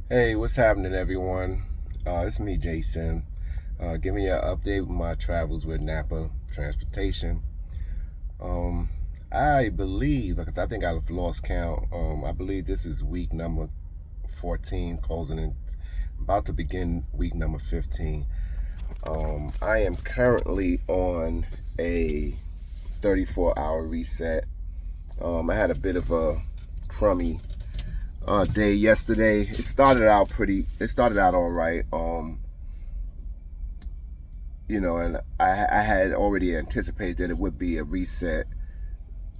Hey, what's happening, everyone? It's me, Jason. Giving you an update with my travels with NAPA Transportation. Um, I believe, because I think I've lost count. I believe this is week number 14, closing in, about to begin week number 15. I am currently on a 34-hour reset. I had a bit of a crummy day yesterday. It started out all right. And I had already anticipated that it would be a reset.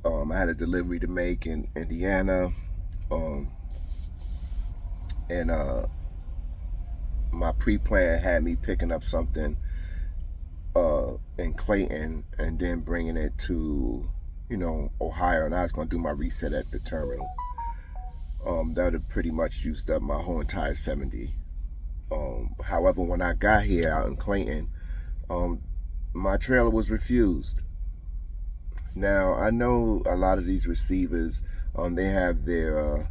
I had a delivery to make in Indiana, um, and my pre-plan had me picking up something in Clayton and then bringing it to, Ohio, and I was going to do my reset at the terminal. That would have pretty much used up my whole entire 70. However, when I got here out in Clayton, um, my trailer was refused. Now I know a lot of these receivers, they have their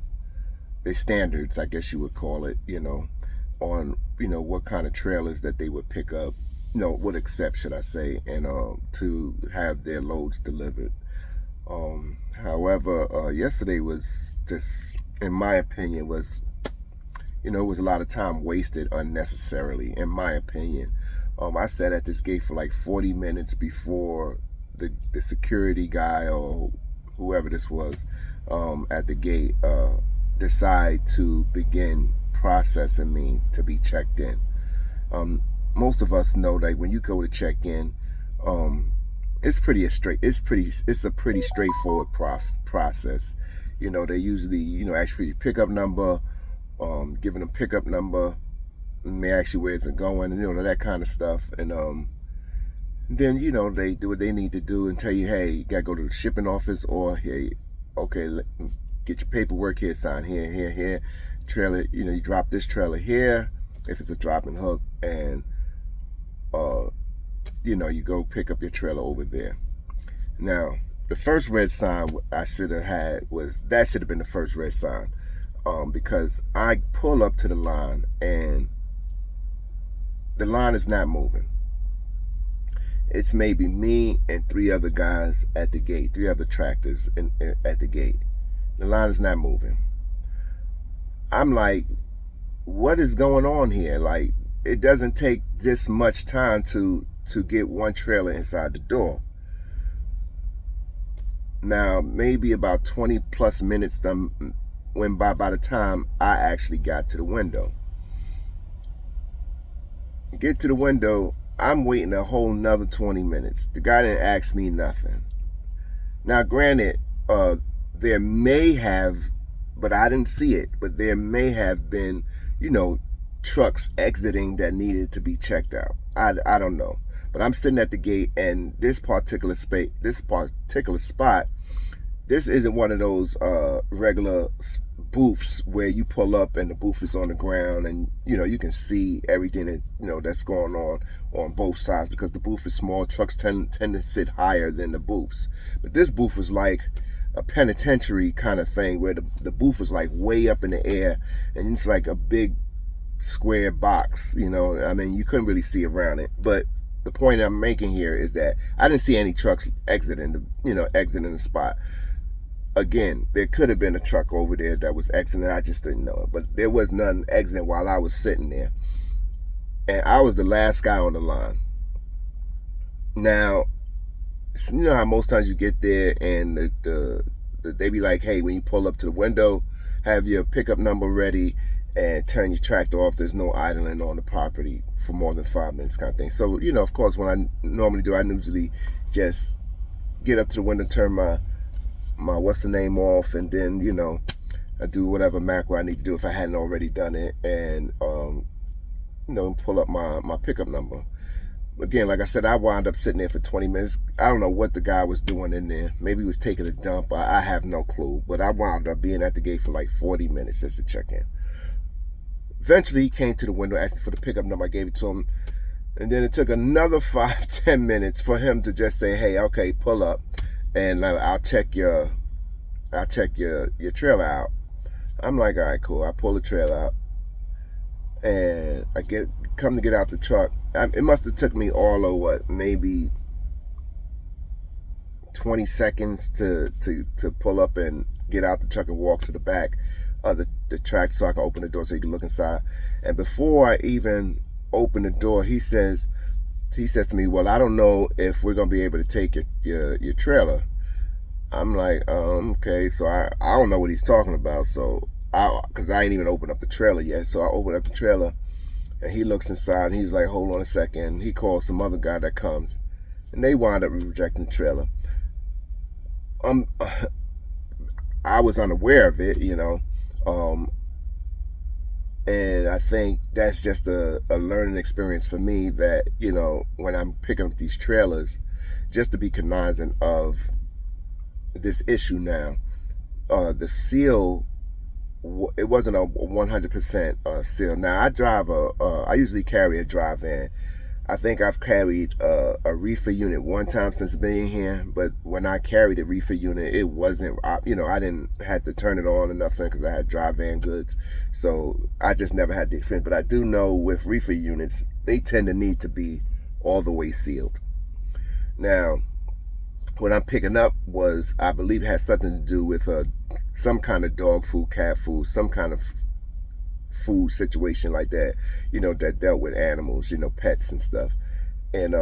standards, I guess you would call it, on what kind of trailers that they would pick up, would accept, should I say, and to have their loads delivered. However, yesterday was just, in my opinion, it was a lot of time wasted unnecessarily, in my opinion. I sat at this gate for like 40 minutes before the security guy or whoever this was at the gate decide to begin processing me to be checked in. Most of us know that when you go to check in, it's a pretty straightforward process. They usually ask for your pickup number, giving them pickup number, and they ask you where it's going, and that kind of stuff. And then they do what they need to do and tell you, hey, you gotta go to the shipping office, or hey, okay, get your paperwork here, sign here. Trailer, you drop this trailer here if it's a drop and hook, and you go pick up your trailer over there. Now, the first red sign I should have had should have been the first red sign, because I pull up to the line and the line is not moving. It's maybe me and three other guys at the gate, three other tractors at the gate. The line is not moving. I'm like, what is going on here? Like, it doesn't take this much time to get one trailer inside the door. Now, maybe about 20 plus minutes went by the time I actually got to the window. Get to the window, I'm waiting a whole nother 20 minutes. The guy didn't ask me nothing. Now, granted, there may have, but I didn't see it, but there may have been, trucks exiting that needed to be checked out. I don't know. But I'm sitting at the gate, and this particular spot, this isn't one of those regular booths where you pull up and the booth is on the ground, and you can see everything that's going on both sides, because the booth is small. Trucks tend to sit higher than the booths. But this booth was like a penitentiary kind of thing, where the booth was like way up in the air, and it's like a big square box. I mean, you couldn't really see around it. But the point I'm making here is that I didn't see any trucks exiting the spot. Again, there could have been a truck over there that was exiting. I just didn't know it. But there was none exiting while I was sitting there. And I was the last guy on the line. Now, you know how most times you get there and they be like, hey, when you pull up to the window, have your pickup number ready and turn your tractor off. There's no idling on the property for more than 5 minutes, kind of thing. So, of course, when I normally do, I usually just get up to the window, turn my what's the name off, and then I do whatever macro I need to do if I hadn't already done it, and pull up my pickup number. Again, like I said, I wound up sitting there for 20 minutes. I don't know what the guy was doing in there. Maybe he was taking a dump. I have no clue. But I wound up being at the gate for like 40 minutes just to check in. Eventually, he came to the window, asked me for the pickup number. I gave it to him. And then it took another 5-10 minutes for him to just say, hey, okay, pull up, and I'll check your trailer out. I'm like, all right, cool. I pull the trailer out. and I come to get out the truck. It must have took me all of what, maybe 20 seconds to pull up and get out the truck and walk to the back of the track so I can open the door so he can look inside. And before I even open the door, he says to me, well, I don't know if we're gonna be able to take your trailer. I'm like, okay. So I don't know what he's talking about. So because I ain't even opened up the trailer yet. So I open up the trailer and he looks inside and he's like, hold on a second. He calls some other guy that comes and they wind up rejecting the trailer. I was unaware of it, and I think that's just a learning experience for me that, when I'm picking up these trailers, just to be cognizant of this issue now. The seal, it wasn't a 100% seal. Now I usually carry a dry van. I think I've carried a reefer unit one time since being here, but when I carried a reefer unit, it wasn't, I didn't have to turn it on or nothing because I had dry van goods. So I just never had the experience. But I do know with reefer units, they tend to need to be all the way sealed. Now, what I'm picking up was, I believe it has something to do with some kind of dog food, cat food, some kind of food situation like that, that dealt with animals, pets and stuff. And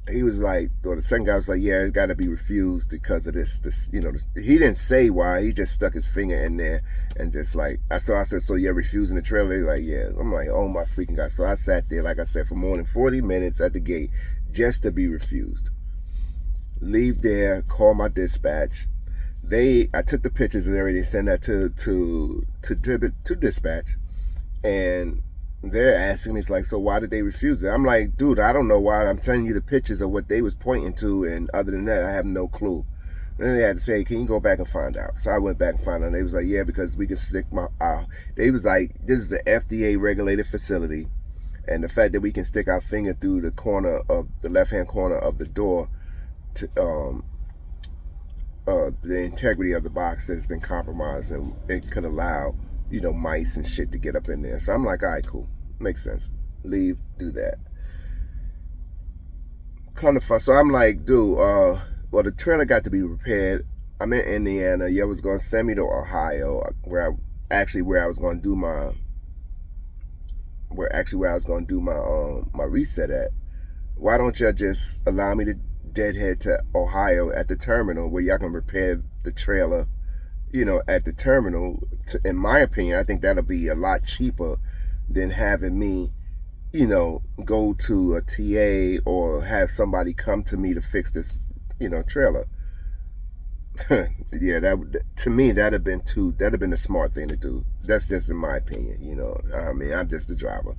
he was like, or the second guy was like, yeah, it's got to be refused because of this, he didn't say why, he just stuck his finger in there and just like, I said, so you're refusing the trailer? He's like, yeah. I'm like, oh my freaking God. So I sat there, like I said, for more than 40 minutes at the gate just to be refused. Leave there, call my dispatch. I took the pictures and everything, sent that to dispatch, and they're asking me, it's like, so why did they refuse it? I'm like, dude, I don't know why. I'm telling you the pictures of what they was pointing to, and other than that, I have no clue. And then they had to say, can you go back and find out? So I went back and found out. And they was like, yeah, because we can stick they was like, this is an FDA regulated facility, and the fact that we can stick our finger through the corner of the left-hand corner of the door to the integrity of the box has been compromised, and it could allow mice and shit to get up in there. So I'm like, all right, cool, makes sense, leave, do that. Kind of fun. So I'm like, dude, well, the trailer got to be repaired. I'm in Indiana. You was gonna send me to Ohio, where I was gonna do my my reset at. Why don't you just allow me to deadhead to Ohio at the terminal where y'all can repair the trailer, at the terminal? In my opinion, I think that'll be a lot cheaper than having me, go to a TA or have somebody come to me to fix this, trailer. Yeah, to me that'd have been a smart thing to do. That's just in my opinion, I mean, I'm just the driver.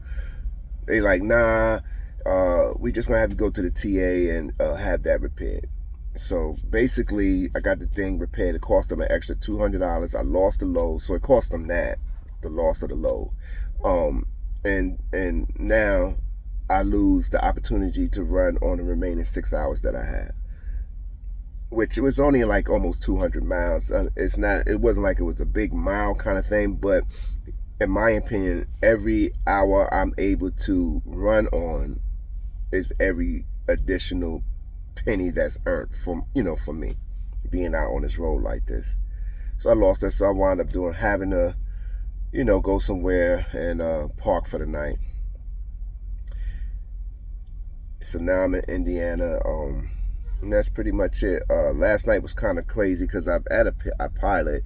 They like, nah, we just gonna have to go to the TA and have that repaired. So basically, I got the thing repaired. It cost them an extra $200. I lost the load, so it cost them the loss of the load. And now I lose the opportunity to run on the remaining 6 hours that I had, which was only like almost 200 miles. It wasn't like it was a big mile kind of thing, but in my opinion, every hour I'm able to run on is every additional penny that's earned for me being out on this road like this. So I lost that. So I wound up having to go somewhere and park for the night. So now I'm in Indiana, and that's pretty much it. Last night was kind of crazy because I'm at a pilot,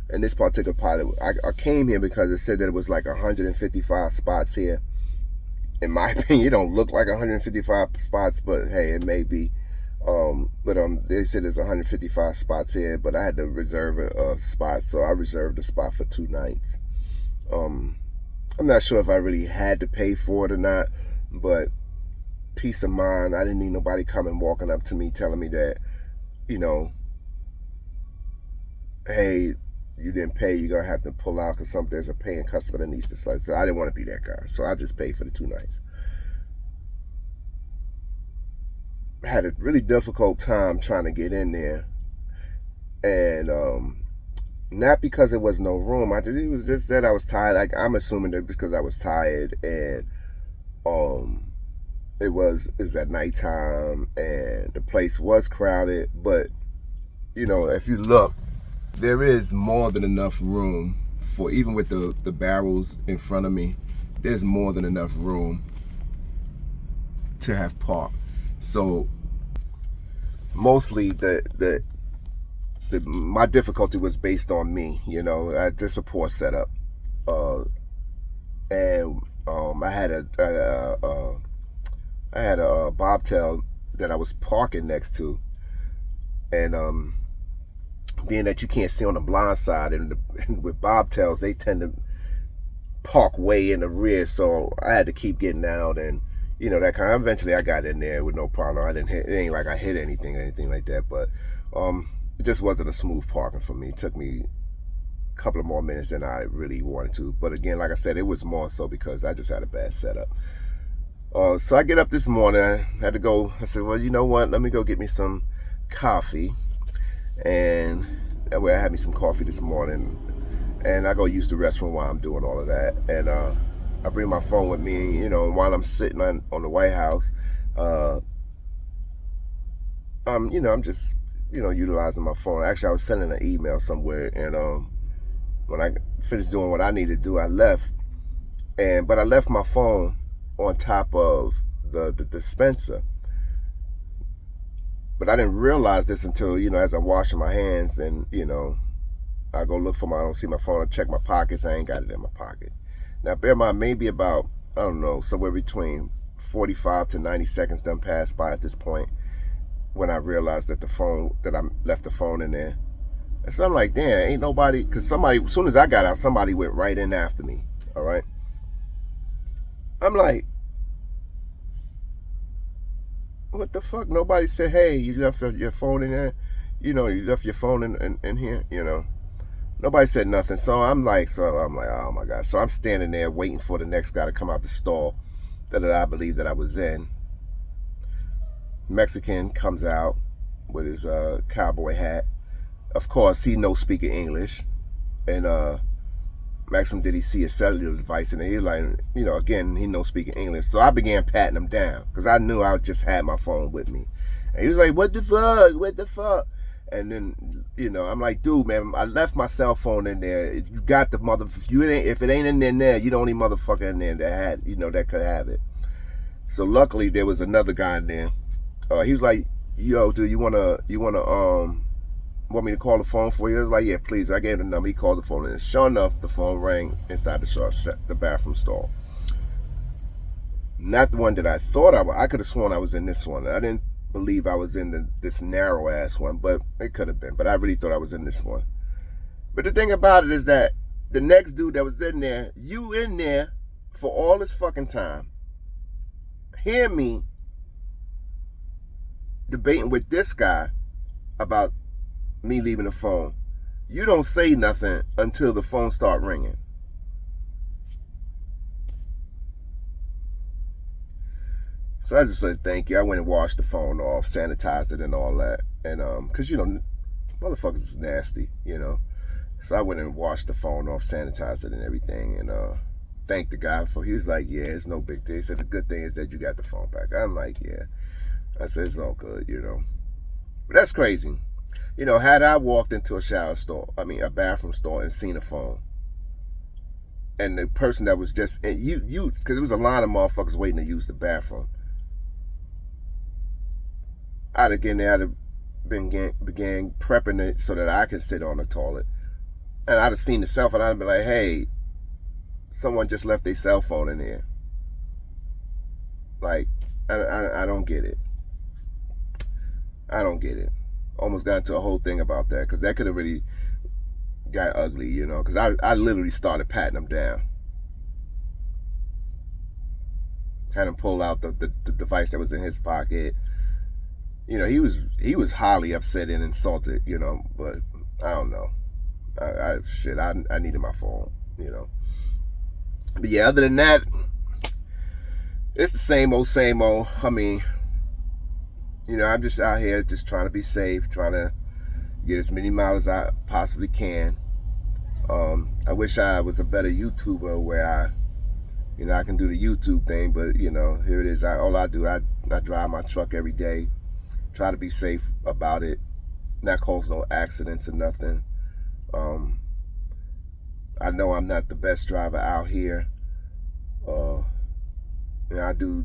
and this particular pilot, I came here because it said that it was like 155 spots here. In my opinion, it don't look like 155 spots, but hey, it may be. But they said there's 155 spots here, but I had to reserve a spot, so I reserved a spot for 2 nights. I'm not sure if I really had to pay for it or not, but peace of mind. I didn't need nobody coming walking up to me telling me that, hey, you didn't pay, you're gonna have to pull out because there's a paying customer that needs to slide. So I didn't want to be that guy, so I just paid for the 2 nights. I had a really difficult time trying to get in there, and Not because it was no room. It was just that I was tired. Like, I'm assuming that because I was tired, and it was at nighttime and the place was crowded. But if you look, there is more than enough room for, even with the barrels in front of me, there's more than enough room to have parked. So mostly my difficulty was based on me, just a poor setup. And I had a bobtail that I was parking next to, and being that you can't see on the blind side, and with bobtails they tend to park way in the rear, so I had to keep getting out, and that kind of. Eventually I got in there with no problem. I didn't hit. It ain't like I hit anything like that, but it just wasn't a smooth parking for me. It took me a couple of more minutes than I really wanted to. But again, like I said, it was more so because I just had a bad setup. So I get up this morning. I had to go. I said, well, you know what? Let me go get me some coffee. And that way I had me some coffee this morning. And I go use the restroom while I'm doing all of that. And I bring my phone with me, and while I'm sitting on the White House, I'm just utilizing my phone. Actually, I was sending an email somewhere, and when I finished doing what I needed to do, I left. But I left my phone on top of the dispenser. But I didn't realize this until, as I'm washing my hands, and I go look I don't see my phone. I check my pockets. I ain't got it in my pocket. Now, bear in mind, maybe about, I don't know, somewhere between 45 to 90 seconds done passed by at this point when I realized that I left the phone in there. And so I'm like, damn, ain't nobody, because as soon as I got out, somebody went right in after me, all right? I'm like, what the fuck? Nobody said, hey, you left your phone in there? You left your phone in here, Nobody said nothing. So I'm like, oh my God. So I'm standing there waiting for the next guy to come out the stall that I believe that I was in. Mexican comes out with his cowboy hat. Of course, he no speaking English. And asked him, did he see a cellular device? And he was like, again, he no speaking English. So I began patting him down because I knew I just had my phone with me. And he was like, what the fuck? What the fuck? And then, I'm like, dude, man, I left my cell phone in there. You got the if it ain't in there, you don't need motherfucker in there that had, that could have it. So luckily there was another guy in there. He was like, yo, dude, you want me to call the phone for you? I was like, yeah, please. I gave him the number. He called the phone, and sure enough, the phone rang inside the bathroom stall. Not the one that I thought I was. I could have sworn I was in this one. I didn't believe I was in this narrow ass one, but it could have been. But I really thought I was in this one. But the thing about it is that the next dude that was in there, you in there for all this fucking time, hear me debating with this guy about me leaving the phone. You don't say nothing until the phone start ringing. So I just said thank you. I went and washed the phone off, sanitized it and all that. And because motherfuckers is nasty, So I went and washed the phone off, sanitized it and everything, and thanked the guy he was like, yeah, it's no big deal. He said the good thing is that you got the phone back. I'm like, yeah. I said it's all good, But that's crazy. Had I walked into a bathroom store and seen a phone, and the person that was just, and because there was a line of motherfuckers waiting to use the bathroom, I'd have began prepping it so that I could sit on the toilet, and I'd have seen the cell phone. I'd be like, hey, someone just left their cell phone in there. Like, I don't get it. I don't get it. Almost got into a whole thing about that because that could have really got ugly, because I literally started patting him down. Had him pull out the device that was in his pocket. He was highly upset and insulted, but I don't know. I needed my phone, But yeah, other than that, it's the same old. I mean, I'm just out here just trying to be safe, trying to get as many miles as I possibly can. I wish I was a better YouTuber where I can do the YouTube thing, but here it is. All I do, I drive my truck every day, try to be safe about it, not cause no accidents or nothing. I know I'm not the best driver out here. I do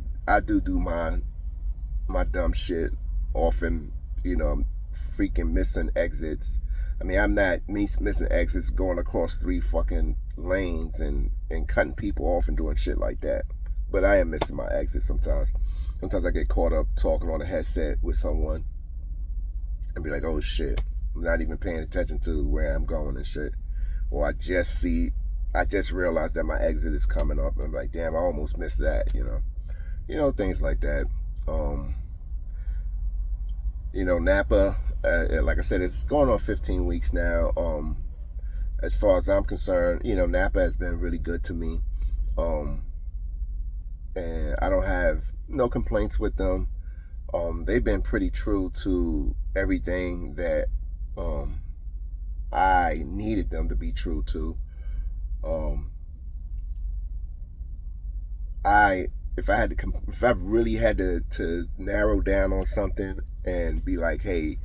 my dumb shit often, freaking missing exits. I mean, I'm not missing exits going across 3 fucking lanes and cutting people off and doing shit like that. But I am missing my exits sometimes. Sometimes I get caught up talking on a headset with someone and be like, oh shit, I'm not even paying attention to where I'm going and shit. Or I just realized that my exit is coming up and I'm like, damn, I almost missed that, things like that. Napa, like I said, it's going on 15 weeks now. As far as I'm concerned, Napa has been really good to me. And I don't have no complaints with them. They've been pretty true to everything that I needed them to be true to. If I really had to narrow down on something and be like, hey,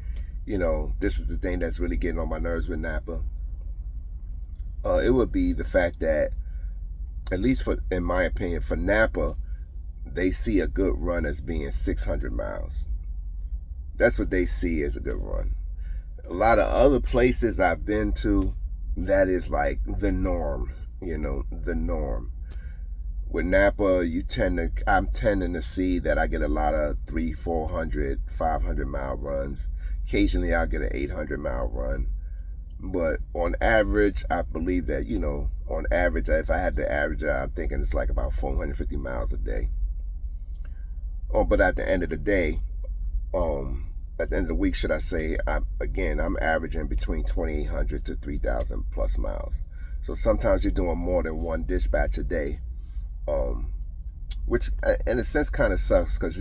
this is the thing that's really getting on my nerves with Napa, it would be the fact that, at least in my opinion, for Napa, they see a good run as being 600 miles. That's what they see as a good run. A lot of other places I've been to, that is like the norm, the norm. With Napa, I'm tending to see that I get a lot of 300, 400, 500 mile runs. Occasionally I'll get an 800 mile run. But on average, I believe that, on average, if I had to average it, I'm thinking it's like about 450 miles a day. But at the end of the day, at the end of the week, should I say, I'm averaging between 2,800 to 3,000 plus miles. So sometimes you're doing more than one dispatch a day, which in a sense kind of sucks because,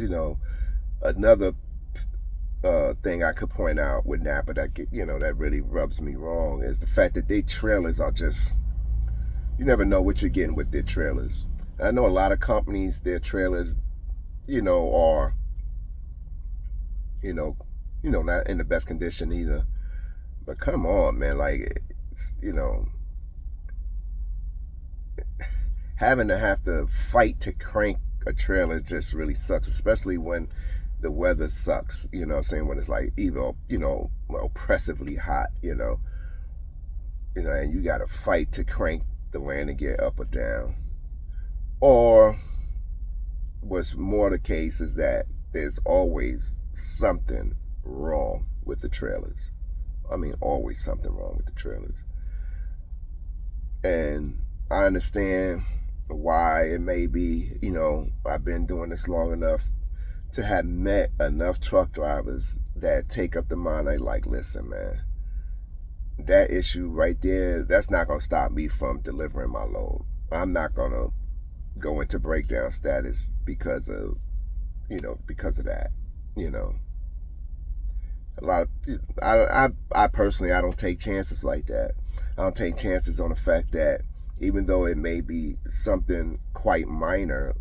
another thing I could point out with Napa that really rubs me wrong is the fact that their trailers are just, you never know what you're getting with their trailers. And I know a lot of companies, their trailers, are, not in the best condition either. But come on, man, like, it's, having to have to fight to crank a trailer just really sucks, especially when the weather sucks, what I'm saying, when it's like either, oppressively hot, and you got to fight to crank the landing gear up or down. Or what's more the case is that there's always something wrong with the trailers. I mean, always something wrong with the trailers. And I understand why it may be, I've been doing this long enough to have met enough truck drivers that take up the mind. They like, listen, man, that issue right there, that's not going to stop me from delivering my load. I'm not going to go into breakdown status because of that. A lot of, I personally, I don't take chances like that. I don't take chances on the fact that even though it may be something quite minor,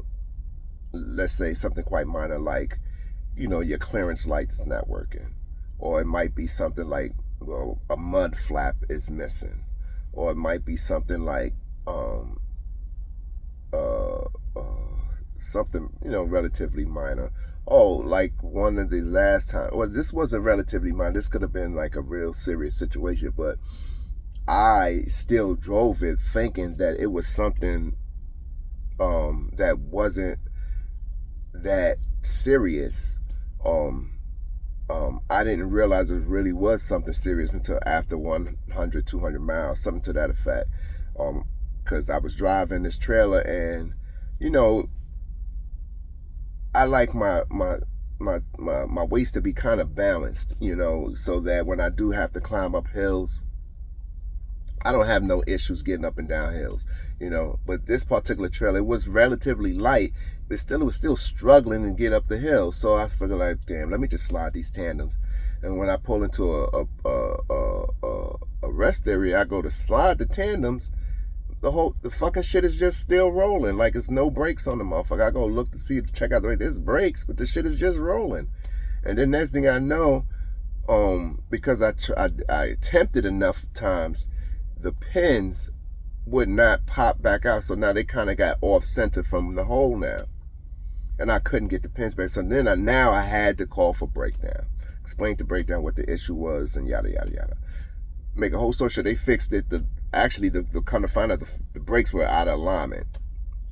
let's say something quite minor like, your clearance light's not working. Or it might be something like, well, a mud flap is missing. Or it might be something like, something, relatively minor. Oh, like one of the last time, well, this wasn't relatively minor. This could have been like a real serious situation, but I still drove it thinking that it was something that wasn't that serious. I didn't realize it really was something serious until after 100, 200 miles, something to that effect. Because I was driving this trailer and, I like my waist to be kind of balanced, so that when I do have to climb up hills, I don't have no issues getting up and down hills, you know. But this particular trail, it was relatively light, but still, it was still struggling to get up the hill. So I figured, like, damn, let me just slide these tandems. And when I pull into a rest area, I go to slide the tandems. The fucking shit is just still rolling, like it's no brakes on the motherfucker. I go look to see, check out the way there's brakes, but the shit is just rolling. And then next thing I know, because I attempted enough times, the pins would not pop back out. So now they kind of got off center from the hole now, and I couldn't get the pins back. So then I had to call for breakdown, explain to breakdown what the issue was, and yada yada yada. Make a whole story sure they fixed it. The come to find out the brakes were out of alignment.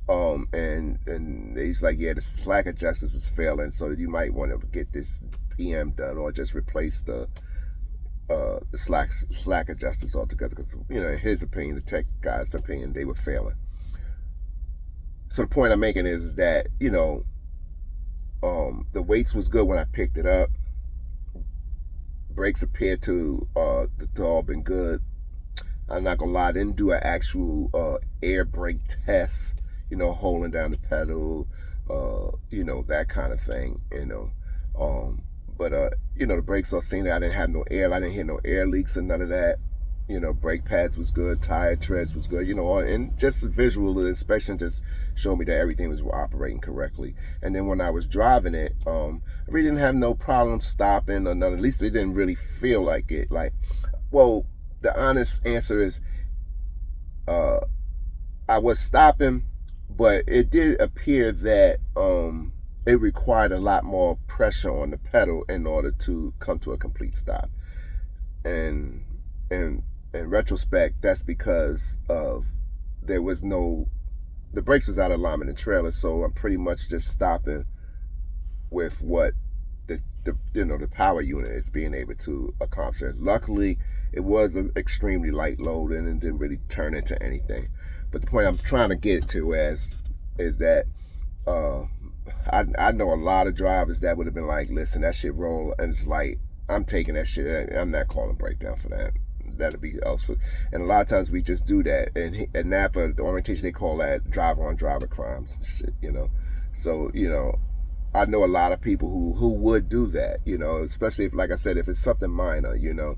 And he's like, yeah, the slack adjusters is failing, so you might want to get this PM done, or just replace the slack adjusters altogether, because, you know, in his opinion, the tech guy's opinion, they were failing. So the point I'm making is that, you know, the weights was good when I picked it up. Brakes appeared to all been good. I'm not gonna lie, I didn't do an actual air brake test, you know, holding down the pedal, you know, that kind of thing, you know. But you know, the brakes all seen. I didn't have no air. I didn't hear no air leaks or none of that. You know, brake pads was good, tire treads was good. You know, and just the visual inspection just showed me that everything was operating correctly. And then when I was driving it, I really didn't have no problem stopping or none. At least it didn't really feel like it. Like, well, the honest answer is, I was stopping, but it did appear that it required a lot more pressure on the pedal in order to come to a complete stop. And in retrospect, that's because of the brakes was out of alignment in the trailer, so I'm pretty much just stopping with what the power unit is being able to accomplish. Luckily, it was an extremely light load and it didn't really turn into anything. But the point I'm trying to get to is that I know a lot of drivers that would have been like, listen, that shit roll and it's light. I'm taking that shit. I'm not calling breakdown for that. That'll be else for. And a lot of times we just do that. And at NAPA, the orientation, they call that driver on driver crimes shit, you know. So, you know, I know a lot of people who would do that, you know, especially if, like I said, if it's something minor, you know,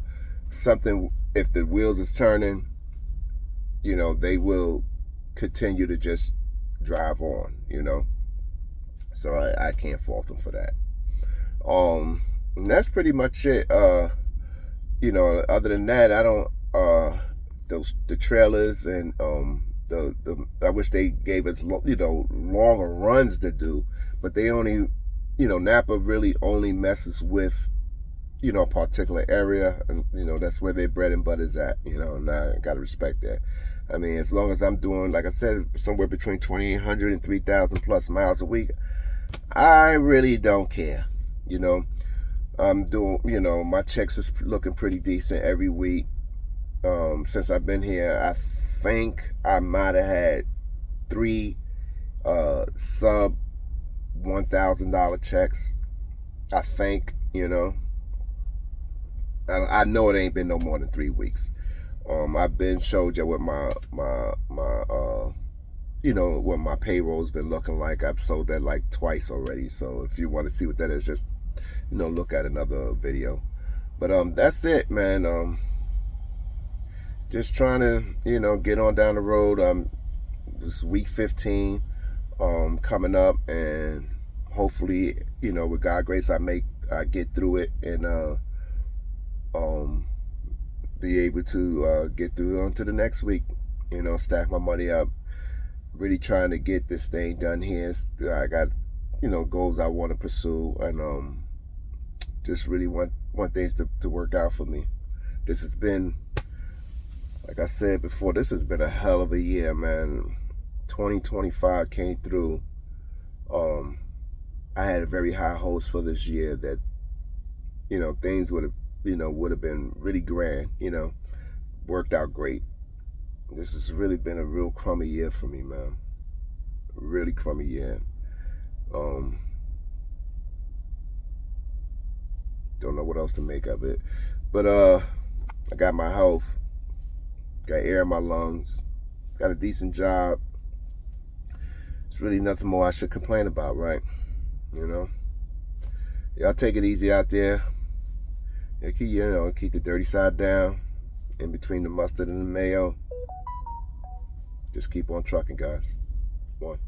something, if the wheels is turning, you know, they will continue to just drive on, you know. So I can't fault them for that. And that's pretty much it. You know, other than that, I don't the trailers and I wish they gave us, you know, longer runs to do, but they only, you know, NAPA really only messes with, you know, a particular area, and, you know, that's where their bread and butter is at, you know, and I gotta respect that. I mean, as long as I'm doing, like I said, somewhere between 2,800 and 3,000 plus miles a week, I really don't care, you know. I'm doing, you know, my checks is looking pretty decent every week. Since I've been here, I think I might have had 3 sub $1,000 checks. I think, you know. I know it ain't been no more than 3 weeks. I've been showed you what my you know, what my payroll's been looking like. I've sold that like twice already. So if you want to see what that is, just, you know, look at another video. But that's it, man. Just trying to, you know, get on down the road. This week 15 coming up, and hopefully, you know, with God's grace, I get through it and be able to get through on to the next week, you know, stack my money up, really trying to get this thing done here. I got, you know, goals I want to pursue, and just really want things to work out for me. This has been, like I said before, this has been a hell of a year, man. 2025 came through. I had a very high hopes for this year that, you know, things would have been really grand, you know, worked out great. This has really been a real crummy year for me, man. Really crummy year. Don't know what else to make of it. But I got my health. got air in my lungs, got a decent job. It's really nothing more I should complain about, right? You know, y'all take it easy out there. Keep the dirty side down, in between the mustard and the mayo. Just keep on trucking, guys. One.